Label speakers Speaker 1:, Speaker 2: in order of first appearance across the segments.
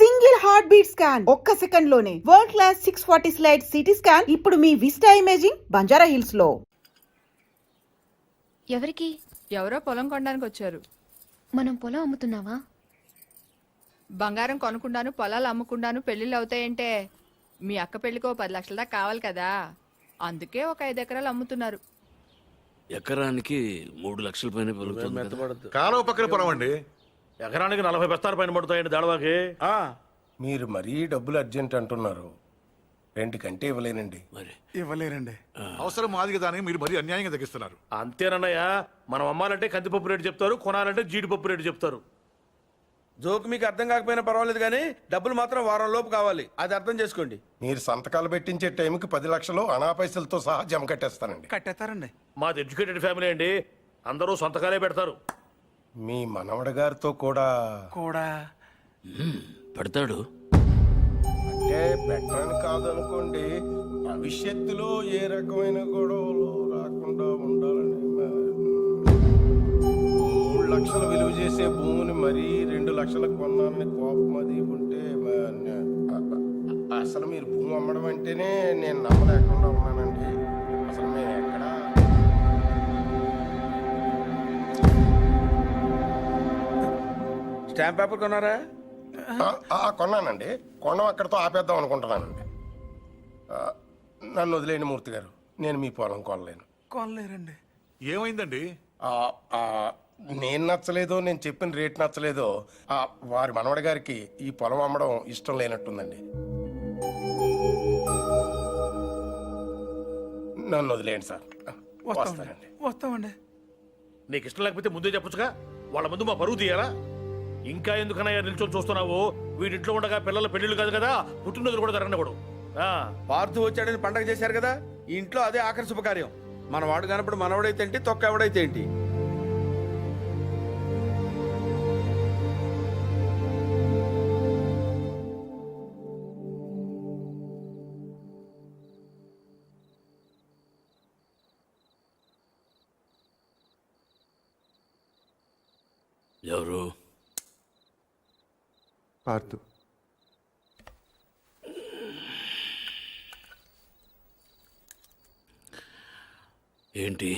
Speaker 1: Single heart beat scan ఒక్క second లోనే world class 640 slide CT scan ఇప్పుడు మీ vista imaging Banjara hills లో.
Speaker 2: ఎవరికి?
Speaker 3: ఎవరో పొలం కొనడానికి వచ్చారు.
Speaker 2: మనం పొలం అమ్ముతున్నావా?
Speaker 3: బంగారం కొనుక్కుండాను పొలాలు అమ్ముకుండాను పెళ్లిళ్ళు అవుతాయంటే మీ అక్క పెళ్లికో 10 లక్షల దాకా కావాలి కదా, అందుకే ఒక 5 ఎకరాలు అమ్ముతున్నారు.
Speaker 4: ఎకరానికి 3 లక్షల పైన పెరుగుతుంది కదా.
Speaker 5: కాలువ పక్కన పొలం అండి.
Speaker 6: ఎకరానికి 40 బస్తాల పైన పడుతాయండి దాడవాకి.
Speaker 7: మీరు మరీ డబ్బులు అర్జెంట్ అంటున్నారు, రెండుకంటే ఇవ్వలేనండి.
Speaker 4: మరి
Speaker 5: ఇవ్వలేరండి. అవసరం మాది కదా అని మీరు మరీ అన్యాయంగా తగ్గిస్తున్నారు.
Speaker 6: అంతేనన్నయ్య, మనం అమ్మాలంటే కందిపప్పు రేటు చెప్తారు, కొనాలంటే జీడిపప్పు రేటు చెప్తారు.
Speaker 8: జోక్ మీకు అర్థం కాకపోయినా పర్వాలేదు, కానీ డబ్బులు మాత్రం వారం లోపు కావాలి, అది అర్థం చేసుకోండి.
Speaker 7: మీరు సంతకాలు పెట్టించే టైంకి 10 లక్షలు అనా పైసలతో సహా జమ కట్టేస్తానండి.
Speaker 5: కట్టేస్తారండి.
Speaker 6: మాది ఎడ్యుకేటెడ్ ఫ్యామిలీ అండి, అందరూ సొంతకాలే పెడతారు.
Speaker 7: మీ మనవడి గారితో కూడా
Speaker 4: పెడతాడు.
Speaker 7: అంటే పెట్టని కాదనుకోండి, భవిష్యత్తులో ఏ రకమైన గొడవలు రాకుండా ఉండాలని 3 లక్షలు విలువ చేసే భూమిని మరీ 2 లక్షలకు కొన్నానని కోపం అది ఉంటే అసలు మీరు భూమి అమ్మడం అంటేనే నేను నమ్మలేకుండా ఉన్నానండి. అసలు మేము ఎక్కడ
Speaker 8: స్టాంప్ పేపర్ కొన్నారా?
Speaker 7: కొన్నానండి. కొనం అక్కడితో ఆపేద్దాం అనుకుంటున్నానండి. నన్ను వదిలేని మూర్తి గారు, నేను మీ పొలం కొనలేను.
Speaker 5: కొనలేరండి. ఏమైందండి?
Speaker 7: నేను నచ్చలేదో, నేను చెప్పిన రేట్ నచ్చలేదో వారి మనవడి గారికి ఈ పొలం అమ్మడం ఇష్టం లేనట్టుందండి. నన్ను వదిలేండి సార్. వస్తానండి.
Speaker 5: వస్తామండి.
Speaker 6: నీకు ఇష్టం లేకపోతే ముందే చెప్పొచ్చుగా, వాళ్ళ ముందు మా పరువు తీయాలా? ఇంకా ఎందుకనయ్యా నిల్చొని చూస్తున్నావు? వీడింట్లో ఉండగా పిల్లల పెళ్లిళ్ళు కాదు కదా, పుట్టినరోజులు కూడా జరగకూడదు.
Speaker 8: పార్థు వచ్చాడని పండగ చేశారు కదా, ఈ ఇంట్లో అదే ఆఖరి శుభకార్యం. మన వాడు కానప్పుడు మనవడైతే ఏంటి, తొక్క ఎవడైతే ఏంటి.
Speaker 4: ఎవరు?
Speaker 9: పార్థు.
Speaker 4: ఏంటి?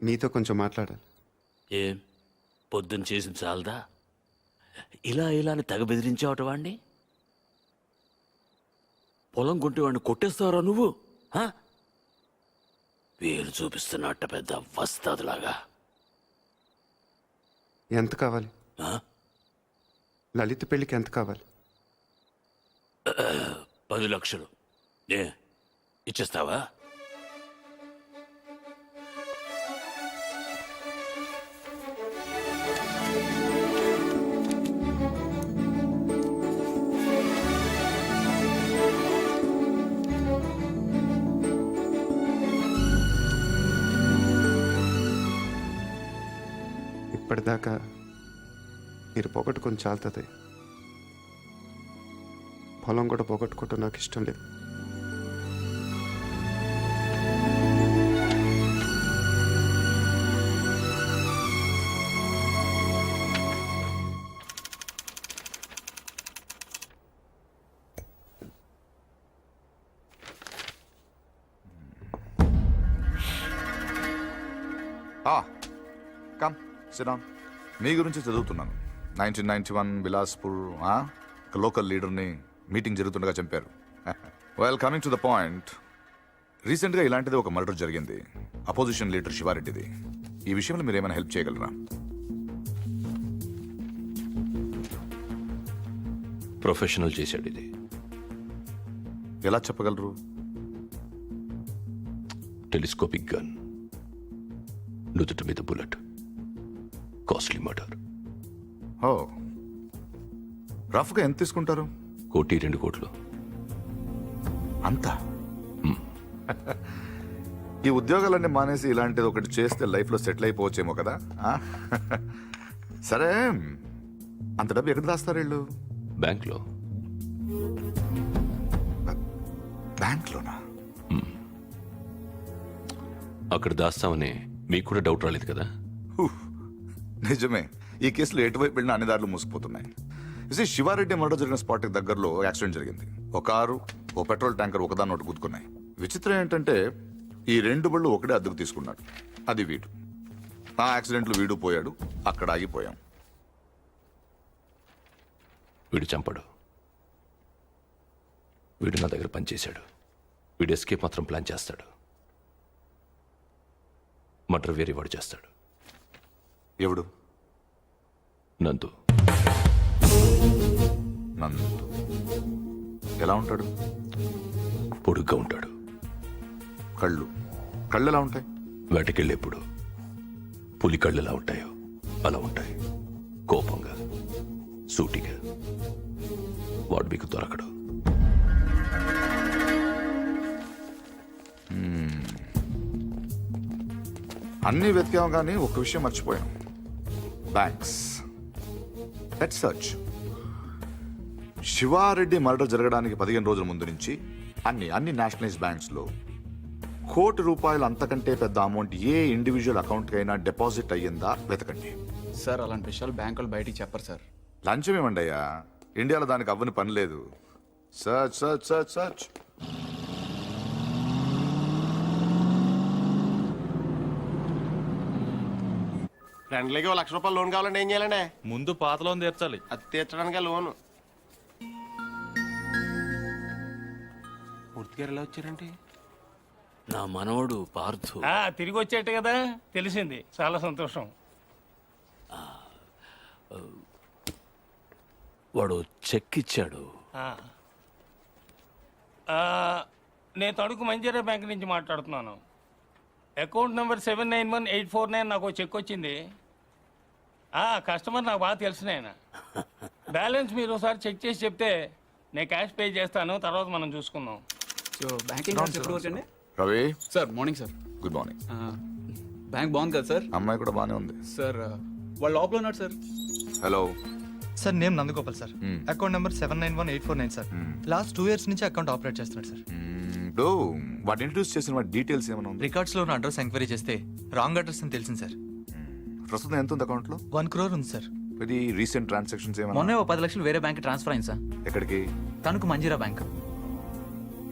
Speaker 9: నీతో కొంచెం మాట్లాడాలి.
Speaker 4: ఏం పొద్దున్న చేసింది చాలదా? ఇలా అని తెగ బెదిరించావట వాడిని. పొలం కొంటే వాడిని కొట్టేస్తావరా నువ్వు? వేలు చూపిస్తున్నట్ట పెద్ద వస్తాదులాగా.
Speaker 9: ఎంత కావాలి? లలిత పెళ్ళికి ఎంత కావాలి?
Speaker 4: 10 లక్షలు. ఇచ్చేస్తావా?
Speaker 9: ఇప్పటిదాకా మీరు పోగొట్టుకొని చాలుతుంది. పొలం కూడా పోగొట్టుకోవటం నాకు ఇష్టం లేదు.
Speaker 10: Come SIT down. మీ గురించి చదువుతున్నాను. 1991 బిలాస్పూర్ ఒక లోకల్ లీడర్ని మీటింగ్ జరుగుతుండగా చంపారు. Well, coming to the point, రీసెంట్గా ఇలాంటిది ఒక మర్డర్ జరిగింది, అపోజిషన్ లీడర్ శివారెడ్డిది. ఈ విషయంలో మీరు ఏమైనా హెల్ప్ చేయగలరా?
Speaker 11: ప్రొఫెషనల్ చేశాడు ఇది.
Speaker 10: ఎలా చెప్పగలరు?
Speaker 11: టెలిస్కోపిక్ గన్, నుదుటి మీద బుల్లెట్, కాస్ట్లీ మర్డర్.
Speaker 10: ఓ, రఫ్గా ఎంత తీసుకుంటారు?
Speaker 11: 1-2 కోట్లు.
Speaker 10: అంతా? ఈ ఉద్యోగాలన్నీ మానేసి ఇలాంటిది ఒకటి చేస్తే లైఫ్లో సెటిల్ అయిపోవచ్చేమో కదా. సరే, అంత డబ్బు ఎక్కడ దాస్తారు వీళ్ళు?
Speaker 11: బ్యాంక్లో.
Speaker 10: బ్యాంక్లోనా?
Speaker 11: అక్కడ దాస్తామని మీకు కూడా డౌట్ రాలేదు కదా?
Speaker 10: నిజమే, ఈ కేసులో ఎటువైపు వెళ్ళినా అన్ని దారులు మూసిపోతున్నాయి. ఇది శివారెడ్డి మర్డర్ జరిగిన స్పాట్కి దగ్గరలో యాక్సిడెంట్ జరిగింది. ఒక కారు, ఓ పెట్రోల్ ట్యాంకర్ ఒకదాన్ని ఒకటి గుద్దుకున్నాయి. విచిత్రం ఏంటంటే ఈ రెండు బళ్ళు ఒకటే అద్దెకు తీసుకున్నాడు. అది వీడు. ఆ యాక్సిడెంట్లో వీడు పోయాడు, అక్కడ ఆగిపోయాం.
Speaker 11: వీడు చంపడు. వీడు నా దగ్గర పనిచేశాడు. వీడు ఎస్కేప్ మాత్రం ప్లాన్ చేస్తాడు. మర్డర్ వేరే వాడు చేస్తాడు.
Speaker 10: ఎవడు?
Speaker 11: నందు.
Speaker 10: నందు ఎలా ఉంటాడు?
Speaker 11: పొడుగ్గా ఉంటాడు.
Speaker 10: కళ్ళు ఎలా ఉంటాయి?
Speaker 11: వేటకెళ్ళేప్పుడు పులి కళ్ళు ఎలా ఉంటాయో అలా ఉంటాయి. కోపంగా, సూటిగా. వాడు మీకు దొరకడు.
Speaker 10: అన్నీ వెతికాం కానీ ఒక విషయం మర్చిపోయాం. Banks. Let's search. Sivareddy murder జరగడానికి 15 రోజుల ముందు నుంచి అన్ని నేషనలైజ్ బ్యాంక్స్ లో ₹1,00,00,000 అంతకంటే పెద్ద అమౌంట్ ఏ ఇండివిజువల్ అకౌంట్ అయినా డిపాజిట్ అయ్యిందా వెతకండి.
Speaker 12: సార్ అలాంటి విషయాలు బ్యాంకులు బయటికి చెప్పరు సార్.
Speaker 10: లంచం ఏమండి అయ్యా, ఇండియాలో దానికి అవ్వని పని లేదు. Search search search search.
Speaker 7: ఫ్రెండ్లకి ₹1,00,000 లోన్ కావాలంటే ఏం చేయాలండి?
Speaker 8: ముందు పాత లోన్ తీర్చాలి.
Speaker 7: అది తీర్చడానికి లోను. పూర్తిగా ఎలా వచ్చారంటే
Speaker 4: నా మనవడు పార్థు.
Speaker 6: తిరిగి వచ్చేట కదా తెలిసింది. చాలా సంతోషం.
Speaker 4: వాడు చెక్ ఇచ్చాడు.
Speaker 6: నేను తణుకు మంజీరా బ్యాంక్ నుంచి మాట్లాడుతున్నాను. అకౌంట్ నెంబర్ 791849 నాకు ఒక చెక్ వచ్చింది. కస్టమర్ నాకు బాగా తెలిసిన ఆయన. బ్యాలెన్స్ మీరు ఒకసారి చెక్ చేసి చెప్తే నేను క్యాష్ పే చేస్తాను. తర్వాత మనం చూసుకుందాం.
Speaker 12: సో బ్యాంకింగ్ అవర్స్ ఎప్పుడు వరకు అండి?
Speaker 10: Ravi
Speaker 12: sir morning sir.
Speaker 10: Good morning.
Speaker 12: Bank బాగుంది కదా సార్?
Speaker 10: అమ్మాయి కూడా బాగానే ఉంది
Speaker 12: సార్. వాళ్ళు లోపల ఉన్నారు sir.
Speaker 10: Hello
Speaker 13: sir, name Nandagopal sir. Account number 791849 sir. Last 2 years నుంచి అకౌంట్ ఆపరేట్ చేస్తున్నాడు సార్.
Speaker 10: ఇప్పుడు వాటి ఇంట్రడ్యూస్ చేసిన వాటి డీటెయిల్స్ ఏమైనా ఉంది?
Speaker 13: రికార్డ్స్ లో ఉన్న అడ్రస్ ఎంక్వైరీ చేస్తే రాంగ్ అడ్రస్ అని తెలిసింది సార్.
Speaker 10: ప్రస్తుతం ఎంత ఉంది అకౌంట్ లో?
Speaker 13: 1 crore ఉంది సార్.
Speaker 10: ఇది రీసెంట్ ట్రాన్సాక్షన్స్ ఏమైనా?
Speaker 12: మొన్నే ఓ 10 లక్షలు వేరే బ్యాంక్ ట్రాన్స్ఫర్ అయింది సార్.
Speaker 10: ఎక్కడికి?
Speaker 12: తణుకు మంజీరా బ్యాంక్.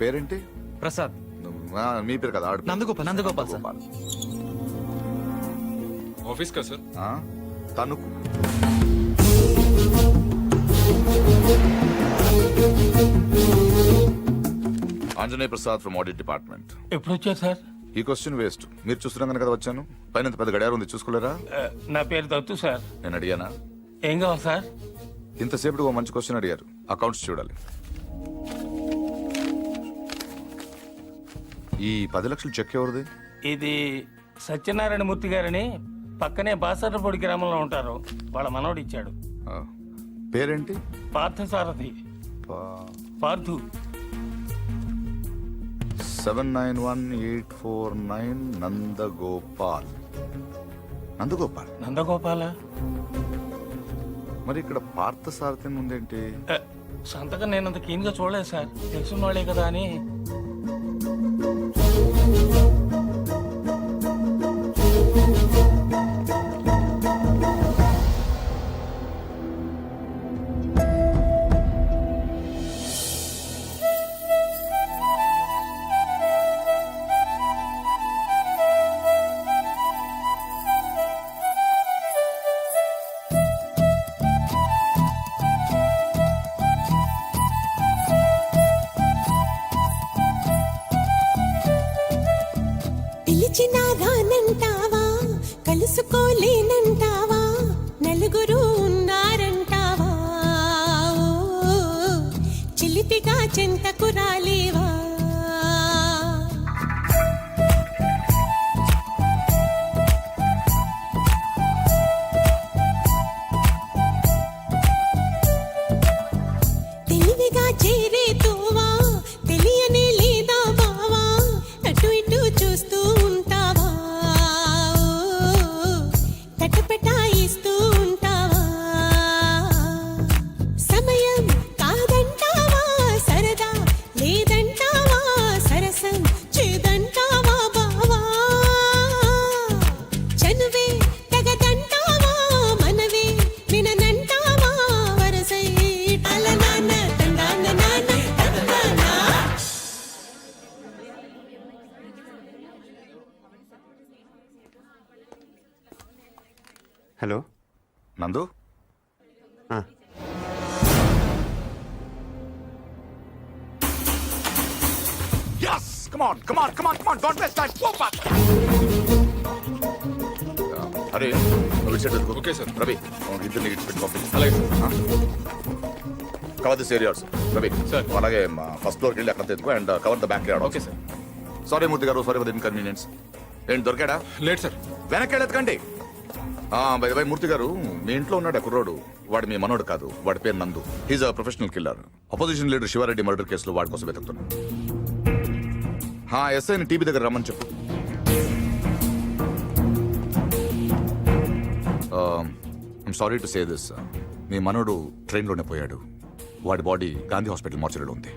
Speaker 10: పేరేంటి?
Speaker 12: ప్రసాద్.
Speaker 10: మీ పేరు కదా?
Speaker 12: నందగోపాల్ సార్.
Speaker 11: ఆఫీస్ కదా sir?
Speaker 10: Tanuku. Anjaneya Prasad from audit department.
Speaker 6: ఎప్పుడు వచ్చారు సార్?
Speaker 10: ఈ క్వశ్చన్ వేస్ట్. మీరు చూస్తున్నాం కదా వచ్చాను. పైన పెద్ద గడియారం ఉంది, చూసుకోలేరా?
Speaker 6: నా పేరు దత్తు సార్.
Speaker 10: నేను అడిగానా?
Speaker 6: ఏం కావాలి సార్?
Speaker 10: ఇంతసేపు ఒక మంచి క్వశ్చన్ అడిగారు. అకౌంట్స్ చూడాలి. ఈ 10 లక్షలు చెక్ ఎవరిది?
Speaker 6: ఇది సత్యనారాయణ మూర్తి గారని పక్కనే బాసర్లపూడి గ్రామంలో ఉంటారు. వాళ్ళ మనవడు ఇచ్చాడు.
Speaker 10: పేరేంటి?
Speaker 6: పార్థసారథి. పార్థు.
Speaker 10: 791849 నందగోపాల్.
Speaker 6: నందగోపాల.
Speaker 10: మరి ఇక్కడ పార్థసారథి ఉందేంటి?
Speaker 6: సంతకం నేను అంత కీన్గా చూడలేదు సార్. తెలుసున్న వాళ్ళే కదా అని.
Speaker 14: పిలిచినా రానంటావా, కలుసుకోలేనంటావా, నలుగురు ఉన్నారంటావా, చిలిపిగా చెంతకు రాలేవా. తెలివిగా చేరే తోవా, తెలియనే లేదా బావా, అటు ఇటు చూస్తూ ఉంటావా, తటపటాయిస్తూ ఉంటావా. సమయం కాదంటావా, సరదా
Speaker 10: నందు
Speaker 9: ఆ,
Speaker 10: yes come on don't waste time go fast అరే ఓకే సార్ రవి ఇద్దరు నీకు పెట్టి పంపించు అలాగే cover this areas Ravi sir అలాగే ఫస్ట్ ఫ్లోర్కి వెళ్ళి అక్కడ తెచ్చుకో and cover the backyard okay sir sorry Murthy garu sorry for inconvenience ఏంటి దొరికాడా
Speaker 5: లేదు సార్
Speaker 10: వెనక్కి వెళ్ళకండి బై మూర్తి గారు మీ ఇంట్లో ఉన్నాడు ఆ కుర్రోడు వాడు మీ మనోడు కాదు వాడి పేరు Nandu he's a professional killer opposition leader Shiva Reddy murder కేసులో వాడి కోసం వెతుకుతున్నాను ఎస్ఐని టీవీ దగ్గర రమ్మని చెప్పు I'm sorry to say this మీ మనోడు ట్రైన్లోనే పోయాడు వాడి బాడీ గాంధీ హాస్పిటల్ మార్చరీలో ఉంది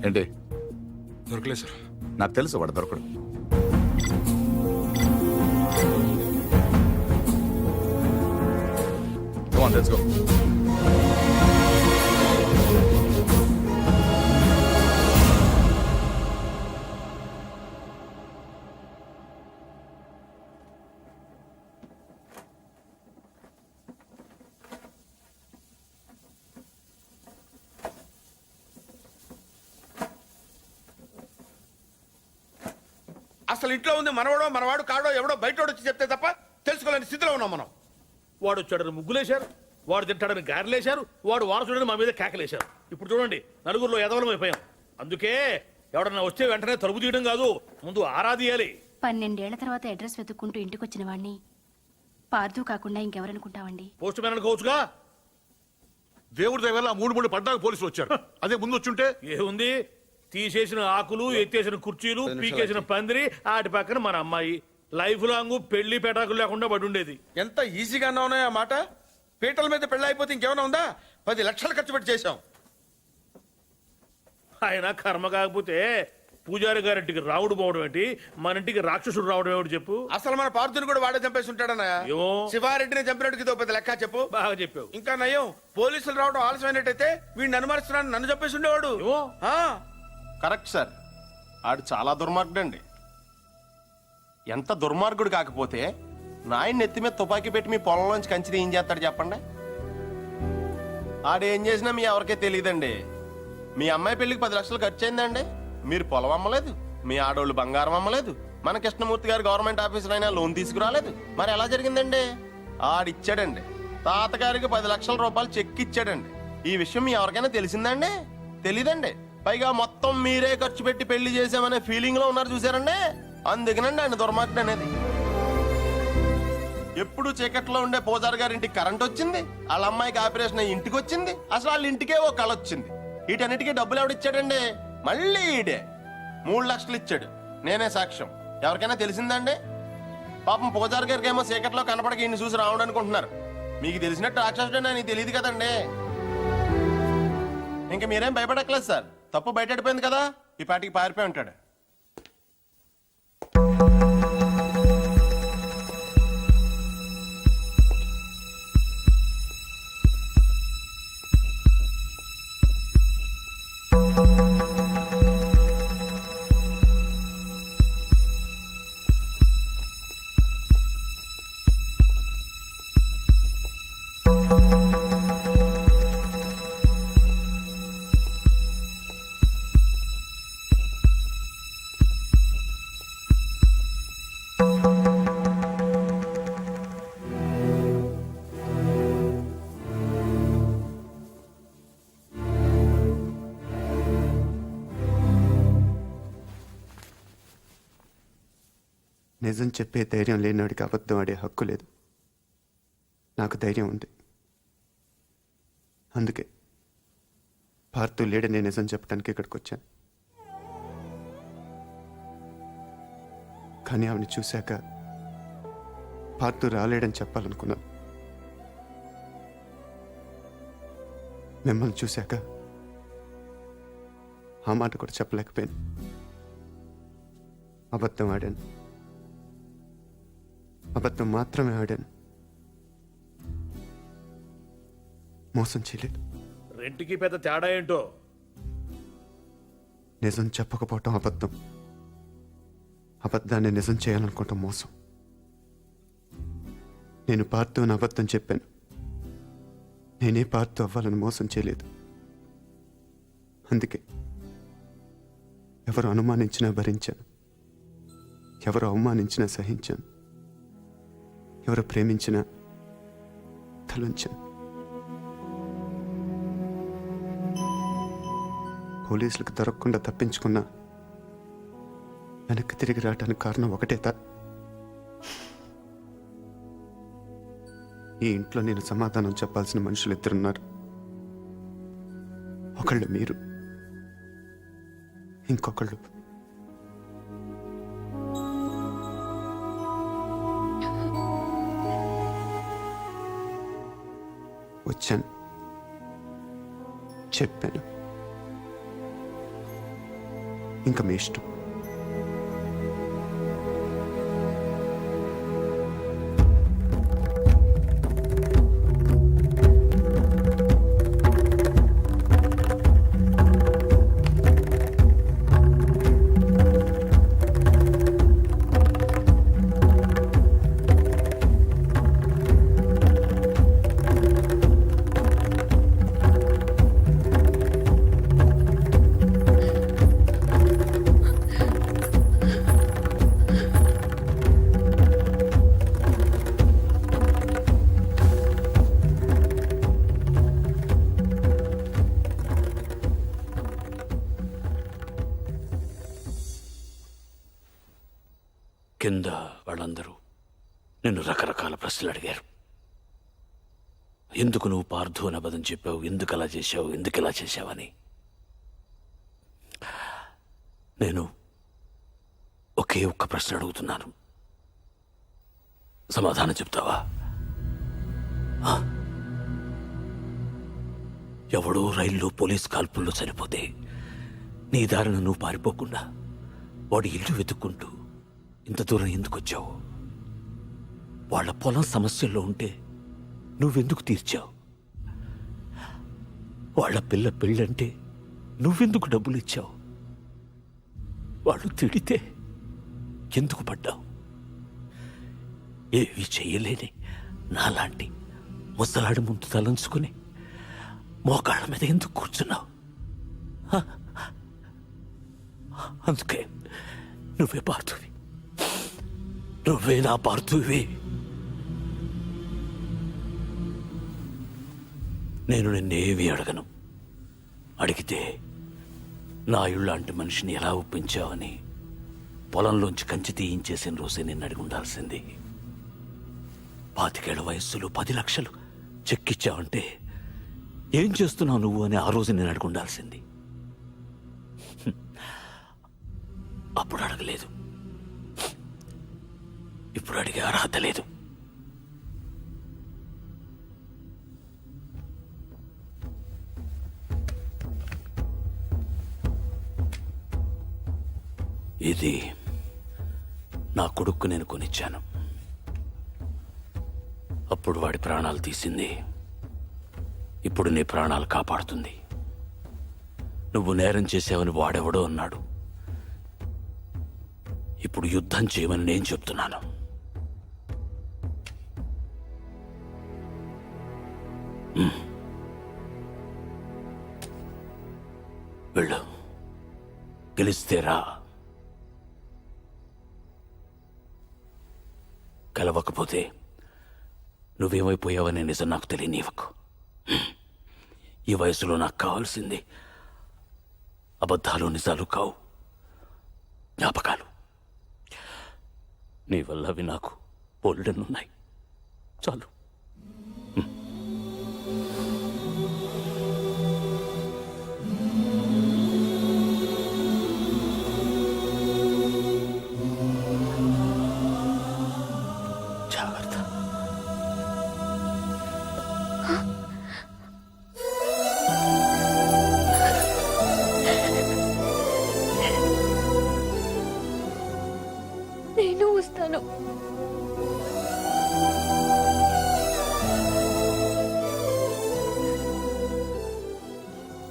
Speaker 10: ఏంటి
Speaker 5: దొరకలేదు సార్
Speaker 10: నాకు తెలుసు వాడు దొరకడు Come on, let's go.
Speaker 8: అసలు ఇంట్లో ఉంది మనవాడో మనవాడు కాడో ఎవడో బయటోడు వచ్చి చెప్తే తప్ప తెలుసుకోలేని స్థితిలో ఉన్నాం మనం.
Speaker 6: వాడు వచ్చాడని ముగ్గులేశారు, వాడు తింటాడని గారెలేశారు, వాడు వారసుడని మా మీద కేకలేశారు. ఇప్పుడు చూడండి నలుగురిలో ఎదవలం అయిపోయాం. అందుకే ఎవడన్నా వచ్చే వెంటనే తలుపు తీయడం కాదు, ముందు ఆరాధియాలి.
Speaker 2: 12 ఏళ్ల తర్వాత అడ్రస్ వెతుక్కుంటూ ఇంటికి వచ్చిన వాడిని పార్దు కాకుండా ఇంకెవరనుకుంటావండి?
Speaker 6: Post man అనుకోవచ్చుగా.
Speaker 5: దేవుడి దగ్గర 3 పడ్డాక పోలీసులు వచ్చారు. అదే ముందు వచ్చుంటే
Speaker 6: ఏముంది, తీసేసిన ఆకులు, ఎత్తేసిన కుర్చీలు, పీకేసిన పందిరి, ఆటి పక్కన మన అమ్మాయి. లైఫ్ లాంగ్ పెళ్లి పెటాకులు లేకుండా పడి ఉండేది.
Speaker 8: ఎంత ఈజీగా ఉన్నాయో ఆ మాట. పీటల మీద పెళ్ళి అయిపోతే ఇంకేమైనా ఉందా? 10 లక్షలు ఖర్చు పెట్టి చేశాం.
Speaker 6: ఆయన కర్మ కాకపోతే పూజారి గారింటికి రావుడు పోవడం ఏంటి, మన ఇంటికి రాక్షసుడు రావడం ఏమిటి చెప్పు.
Speaker 8: అసలు మన పార్థుని కూడా వాడే చంపేసి ఉంటాడన్నయ్య.
Speaker 6: ఏమో.
Speaker 8: శివారెడ్డిని చంపినట్టుకి ఇదో పెద్ద లెక్క చెప్పు.
Speaker 6: బాగా చెప్పావు.
Speaker 8: ఇంకా నయం, పోలీసులు రావడం ఆలస్యమైనట్టయితే వీడిని అనుమానిస్తున్నాను, నన్ను చంపేసి ఉండేవాడు.
Speaker 6: ఏమో.
Speaker 7: కరెక్ట్ సార్, ఆడు చాలా దుర్మార్గుడు అండి. ఎంత దుర్మార్గుడు కాకపోతే నాయన నెత్తి మీద తుపాకీ పెట్టి మీ పొలంలోంచి కంచి ఏం చేస్తాడు చెప్పండి. ఆడేం చేసినా మీ ఎవరికే తెలియదండి. మీ అమ్మాయి పెళ్లికి 10 లక్షలు ఖర్చు అయిందండి. మీరు పొలం అమ్మలేదు, మీ ఆడోళ్ళు బంగారం అమ్మలేదు, మన కృష్ణమూర్తి గారు గవర్నమెంట్ ఆఫీసర్ అయినా లోన్ తీసుకురాలేదు. మరి ఎలా జరిగిందండి? ఆడిచ్చాడండి. తాతగారికి 10 లక్షల రూపాయలు చెక్ ఇచ్చాడండి. ఈ విషయం మీ ఎవరికైనా తెలిసిందండి? తెలీదండి. పైగా మొత్తం మీరే ఖర్చు పెట్టి పెళ్లి చేసామనే ఫీలింగ్ లో ఉన్నారు చూసారండి. అందుకనండి ఆయన దుర్మార్గుడు అనేది. ఎప్పుడు చీకట్లో ఉండే పూజారి గారి ఇంటికి కరెంట్ వచ్చింది, వాళ్ళ అమ్మాయికి ఆపరేషన్ అయ్యి ఇంటికి వచ్చింది, అసలు వాళ్ళ ఇంటికే ఓ కళ వచ్చింది. వీటన్నిటికీ డబ్బులు ఎవడిచ్చాడండి? మళ్ళీ ఈడే 3 లక్షలు ఇచ్చాడు. నేనే సాక్ష్యం. ఎవరికైనా తెలిసిందండి? పాపం పూజారి గారికి ఏమో చీకట్లో కనపడక ఈయన చూసి రావడం అనుకుంటున్నారు. మీకు తెలిసినట్టు రాక్షసుడే నాకు తెలియదు కదండి. ఇంక మీరేం భయపడక్కలేదు సార్. తప్పు బయటపడిపోయింది కదా, ఈ పాటికి పారిపోయి ఉంటాడు.
Speaker 9: నిజం చెప్పే ధైర్యం లేనివాడికి అబద్ధం ఆడే హక్కు లేదు. నాకు ధైర్యం ఉంది. అందుకే పార్థు లేడని నిజం చెప్పడానికి ఇక్కడికి వచ్చాను. కానీ ఆవిడ చూశాక పార్థు రాలేడని చెప్పాలనుకున్నాను. మిమ్మల్ని చూశాక ఆ మాట కూడా చెప్పలేకపోయాను. అబద్ధం ఆడాను. అబద్ధం మాత్రమే ఆడాను. మోసం చేయలేదు.
Speaker 6: రెంటికి పెద్ద తేడా ఏంటో.
Speaker 9: నిజం చెప్పకపోవటం అబద్ధం, అబద్ధాన్ని నిజం చేయాలనుకోవటం మోసం. నేను పార్తో అని అబద్ధం చెప్పాను. నేనే పార్తో అవ్వాలని మోసం చేయలేదు. అందుకే ఎవరు అనుమానించినా భరించాను, ఎవరు అవమానించినా సహించాను, ఎవరు ప్రేమించినా తలంచాను. పోలీసులకు దొరకకుండా తప్పించుకున్నా వెనక్కి తిరిగి రావడానికి కారణం ఒకటే ఈ ఇంట్లో నేను సమాధానం చెప్పాల్సిన మనుషులు ఇద్దరున్నారు. ఒకళ్ళు మీరు, ఇంకొకళ్ళు వచ్చాను, చెప్పాను. ఇంకా మీ ఇష్టం.
Speaker 4: కింద వాళ్ళందరూ నిన్ను రకరకాల ప్రశ్నలు అడిగారు. ఎందుకు నువ్వు పార్థు అని అబద్ధం చెప్పావు, ఎందుకు అలా చేశావు, ఎందుకు ఇలా చేశావని. నేను ఒకే ఒక్క ప్రశ్న అడుగుతున్నాను, సమాధానం చెప్తావా? ఎవడో రైల్లో పోలీస్ కాల్పుల్లో చనిపోతే నీ దారిన నువ్వు పారిపోకుండా వాడి ఇల్లు వెతుక్కుంటూ ఇంత దూరం ఎందుకు వచ్చావు? వాళ్ళ పొలం సమస్యల్లో ఉంటే నువ్వెందుకు తీర్చావు? వాళ్ళ పిల్ల పెళ్ళంటే నువ్వెందుకు డబ్బులు ఇచ్చావు? వాళ్ళు తిడితే ఎందుకు పడ్డావు? ఏవి చెయ్యలేని నాలాంటి ముసలాడి ముందు తలంచుకుని మోకాళ్ళ మీద ఎందుకు కూర్చున్నావు? అందుకే నువ్వే పార్థువి, నువ్వే నా పార్థువి. నేను నిన్నేమీ అడగను. అడిగితే నా ఇళ్ళంటి మనిషిని ఎలా ఒప్పించావని పొలంలోంచి కంచి తీయించేసిన రోజే నిన్ను అడిగి ఉండాల్సింది. 25 ఏళ్ల వయస్సులో 10 లక్షలు చెక్కిచ్చావంటే ఏం చేస్తున్నావు నువ్వు అని ఆ రోజు నేను అడిగి ఉండాల్సింది. అప్పుడు అడగలేదు, ఇప్పుడు అడిగే అర్హత లేదు. ఇది నా కొడుక్కు నేను కొనిచ్చాను. అప్పుడు వాడి ప్రాణాలు తీసింది, ఇప్పుడు నీ ప్రాణాలు కాపాడుతుంది. నువ్వు నేరం చేసావని వాడెవడో అన్నాడు, ఇప్పుడు యుద్ధం చేయమని నేను చెప్తున్నాను. వెళ్ళు, గెలిస్తే రా, కలవకపోతే నువ్వేమైపోయావనే నిజం నాకు తెలియనివ్వకు. ఈ వయసులో నాకు కావాల్సింది అబద్ధాలు నిజాలు కావు, జ్ఞాపకాలు. నీ వల్ల అవి నాకు బోల్డెన్నున్నాయి, చాలు. జాగ్రత్త.
Speaker 2: నేను వస్తాను.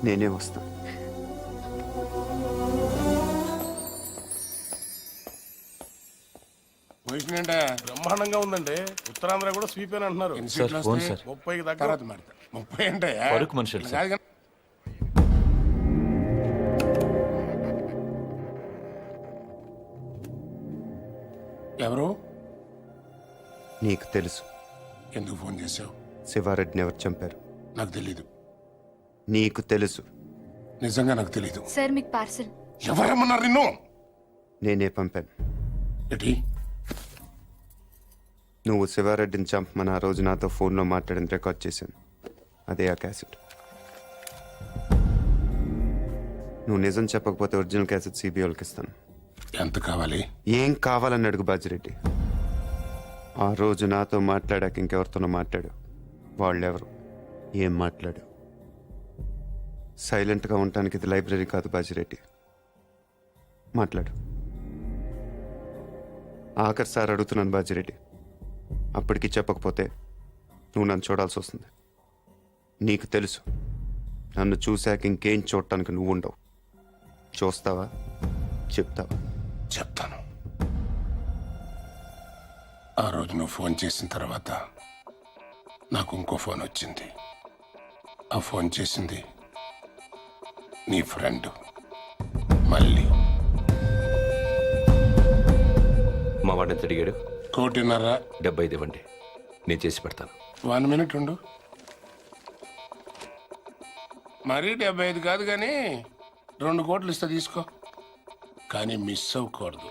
Speaker 9: నేనే వస్తాను.
Speaker 5: మై పొజిషన్ ఏంటే బ్రహ్మాండంగా ఉందండి. ఉత్తరాంధ్ర కూడా స్వీప్ అని అంటున్నారు. ఎన్ని
Speaker 11: సార్,
Speaker 5: సీట్లు
Speaker 11: ఫోన్
Speaker 5: వస్తాయి?
Speaker 11: సార్.
Speaker 5: 30కి దగ్గర 30 అంటే
Speaker 11: వరకు మనుషులు సార్.
Speaker 5: కాదు కానీ- ఎవరు?
Speaker 9: నీకు తెలుసు.
Speaker 5: ఎందుకు ఫోన్ చేసావు?
Speaker 9: శివారెడ్డిని ఎవరు చంపారు?
Speaker 5: నాకు తెలీదు.
Speaker 9: నీకు తెలుసు.
Speaker 5: నిజంగా నాకు తెలీదు.
Speaker 2: సార్ మీకు పార్సల్.
Speaker 5: ఎవరమ్మన్నారు నిన్ను?
Speaker 9: నేనే పంపాను.
Speaker 5: ఏంటి?
Speaker 9: నువ్వు శివారెడ్డిని చంపమని ఆ రోజు నాతో ఫోన్లో మాట్లాడిన రికార్డ్ చేశాను. అదే ఆ క్యాసెట్. నువ్వు నిజం చెప్పకపోతే ఒరిజినల్ క్యాసెట్ సిబిఐకి ఇస్తాను.
Speaker 5: ఎంత కావాలి?
Speaker 9: ఏం కావాలని అడుగు బాజిరెడ్డి. ఆ రోజు నాతో మాట్లాడాక ఇంకెవరితోనో మాట్లాడు. వాళ్ళెవరు? ఏం మాట్లాడు? సైలెంట్గా ఉండటానికి ఇది లైబ్రరీ కాదు బాజిరెడ్డి. మాట్లాడు. ఆఖరి సార్ అడుగుతున్నాను బాజిరెడ్డి. అప్పటికి చెప్పకపోతే నువ్వు నన్ను చూడాల్సి వస్తుంది. నీకు తెలుసు నన్ను చూశాక ఇంకేం చూడటానికి నువ్వు ఉండవు. చూస్తావా? చెప్తావా?
Speaker 5: చెప్తాను. ఆ రోజు నువ్వు ఫోన్ చేసిన తర్వాత నాకు ఇంకో ఫోన్ వచ్చింది. ఆ ఫోన్ చేసింది నీ ఫ్రెండ్ మళ్ళీ.
Speaker 11: మా వాడిని ఎంత అడిగాడు?
Speaker 5: 1.5.
Speaker 11: 75 ఇవ్వండి, నేను చేసి పెడతాను.
Speaker 5: 1 మినిట్ ఉండు. మరీ 75 కాదు కానీ 2 కోట్లు ఇస్తా తీసుకో. కానీ మిస్ అవ్వకూడదు,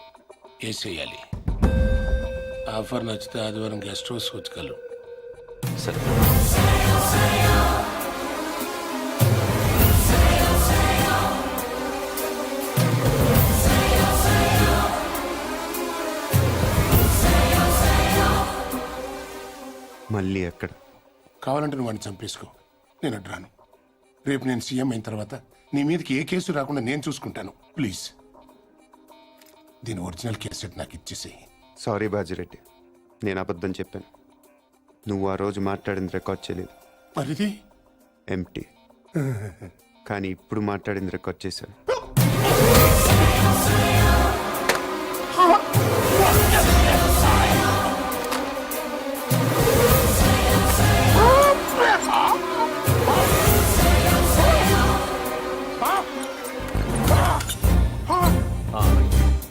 Speaker 5: వేసేయాలి. ఆఫర్ నచ్చితే ఆదివారం గెస్ట్ హౌస్ వచ్చగలరు.
Speaker 11: సరే.
Speaker 9: మళ్ళీ ఎక్కడ?
Speaker 5: కావాలంటే నువ్వు వాడిని చంపేసుకో, నేను అడ్రాను. రేపు నేను సీఎం అయిన తర్వాత నీ మీదకి ఏ కేసు రాకుండా నేను చూసుకుంటాను. ప్లీజ్ దీని ఒరిజినల్ కేసెట్ నాకు ఇచ్చేసేయి.
Speaker 9: సారీ బాజిరెడ్డి, నేను అబద్ధం చెప్పాను. నువ్వు ఆ రోజు మాట్లాడింది రికార్డ్ చేయలేదు.
Speaker 5: మరిది
Speaker 9: ఎంటీ. కానీ ఇప్పుడు మాట్లాడింది రికార్డ్ చేశాను.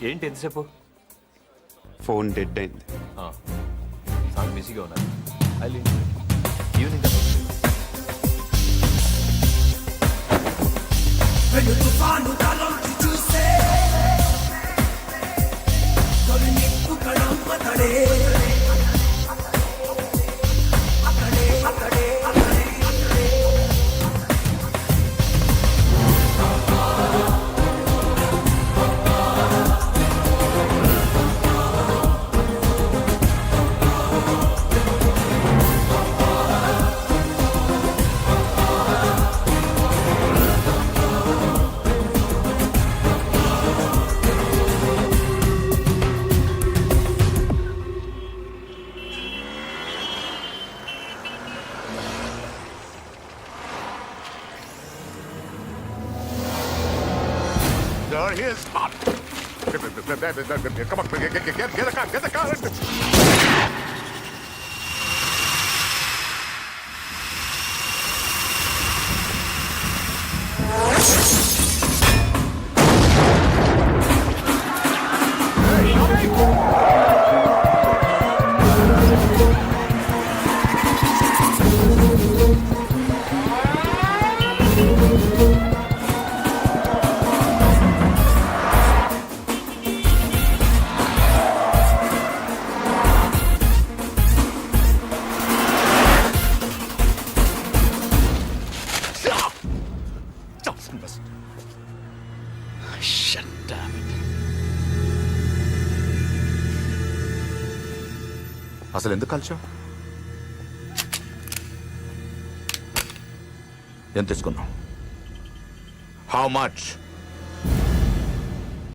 Speaker 11: ఏంటి ఎంతసేపు?
Speaker 9: ఫోన్ డెడ్ అయింది.
Speaker 11: చాలా బిజీగా ఉన్నారు. Evening
Speaker 5: His spot. Come on, get a car, get a car.
Speaker 10: అసలు ఎందుకు కలిసావు? ఎంత తీసుకున్నావు? How much?